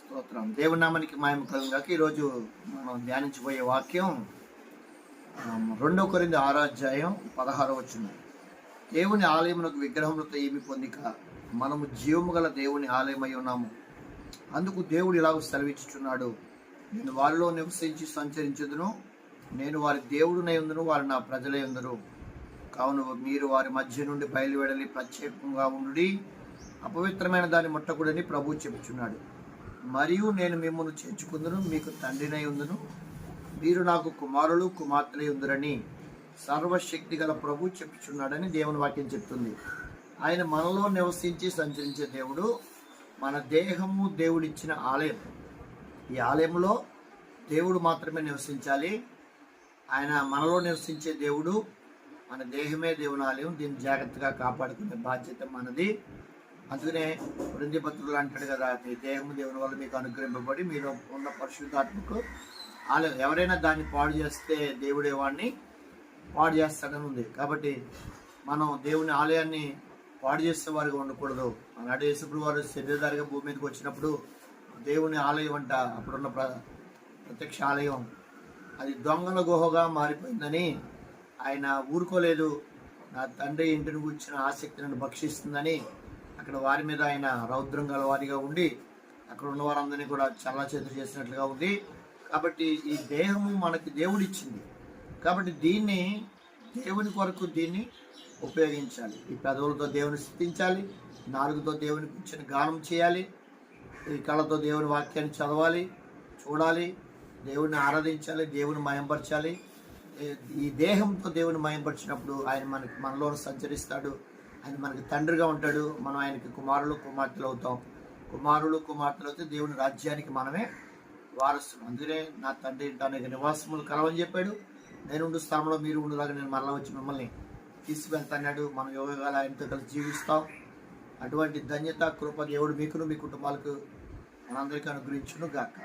స్తోత్రం. దేవుని నామానికి మహిమ కలుగుగాక. ఈరోజు మనం ధ్యానించబోయే వాక్యం 2 కొరింథీ 6:16. దేవుని ఆలయమునకు విగ్రహములతో ఏమి పొందిక, మనము జీవము గల దేవుని ఆలయమై ఉన్నాము. అందుకు దేవుడు ఇలాగ సెలవిచ్చుచున్నాడు, నేను వారిలో నివసించి సంచరించుదును, నేను వారి దేవుడునై ఉందును, వారు నా ప్రజలై ఉందురు. కావున మీరు వారి మధ్య నుండి బయలువెడలి ప్రత్యేకంగా ఉండి అపవిత్రమైన దాన్ని ముట్టకూడని ప్రభువు చెప్పుచున్నాడు. మరియు నేను మిమ్మల్ని చేర్చుకుందును, మీకు తండ్రినై ఉందును, మీరు నాకు కుమారులు కుమార్తెలై ఉందురని సర్వశక్తి గల ప్రభు చెప్పుచున్నాడని దేవుని వాక్యం చెప్తుంది. ఆయన మనలో నివసించి సంచరించే దేవుడు. మన దేహము దేవుడిచ్చిన ఆలయం. ఈ ఆలయంలో దేవుడు మాత్రమే నివసించాలి. ఆయన మనలో నివసించే దేవుడు. మన దేహమే దేవుని ఆలయం. దీన్ని జాగ్రత్తగా కాపాడుకునే బాధ్యత మనది. అందుకనే కొరింథీ పత్రికలో అంటాడు కదా, మీ దేహము దేవుని వల్ల మీకు అనుగ్రహింపబడి మీరు ఉన్న పరిశుద్ధాత్మకు ఆలయం. ఎవరైనా దాన్ని పాడు చేస్తే దేవుడే వాడిని పాడు చేస్తాడని ఉంది. కాబట్టి మనం దేవుని ఆలయాన్ని పాడు చేసే వారిగా ఉండకూడదు. ఆనాడు యేసుప్రభువు వారు శరీరధారిగా భూమి మీదకి వచ్చినప్పుడు దేవుని ఆలయం అంట, అప్పుడున్న ప్రత్యక్ష ఆలయం అది దొంగల గుహగా మారిపోయిందని ఆయన ఊరుకోలేదు. నా తండ్రి ఇంటిని కూర్చున్న ఆసక్తి నన్ను భక్షిస్తుందని అక్కడ వారి మీద ఆయన రౌద్రం గల వారిగా ఉండి అక్కడ ఉన్న వారందరినీ కూడా చల్లాచెదురు చేసినట్లుగా ఉంది. కాబట్టి ఈ దేహము మనకి దేవుడు ఇచ్చింది. కాబట్టి దీన్ని దేవుని కొరకు దీన్ని ఉపయోగించాలి. ఈ పెదవులతో దేవుని స్తుతించాలి, నాలుగుతో దేవుని కూర్చొని గానం చేయాలి, ఈ కళ్ళతో దేవుని వాక్యాన్ని చదవాలి, చూడాలి, దేవుని ఆరాధించాలి, దేవుని మయంపరచాలి. ఈ దేహంతో దేవుని మయంపరిచినప్పుడు ఆయన మనలో సంచరిస్తాడు. ఆయన మనకి తండ్రిగా ఉంటాడు. మనం ఆయనకి కుమారులు కుమార్తెలు అవుతాం. కుమారులు కుమార్తెలు అయితే దేవుని రాజ్యానికి మనమే వారసులు. అందుకనే నా తండ్రి తనకి నివాసములు కలవని చెప్పాడు. నేను ఉండు స్థానంలో మీరు ఉండలాగా నేను మరలా వచ్చి మిమ్మల్ని తీసుకువెళ్తాడు. మనం యోగాలు ఆయనతో కలిసి జీవిస్తాం. అటువంటి ధన్యత కృప దేవుడు మీకును మీ కుటుంబాలకు మనందరికీ అనుగ్రహించును గాక.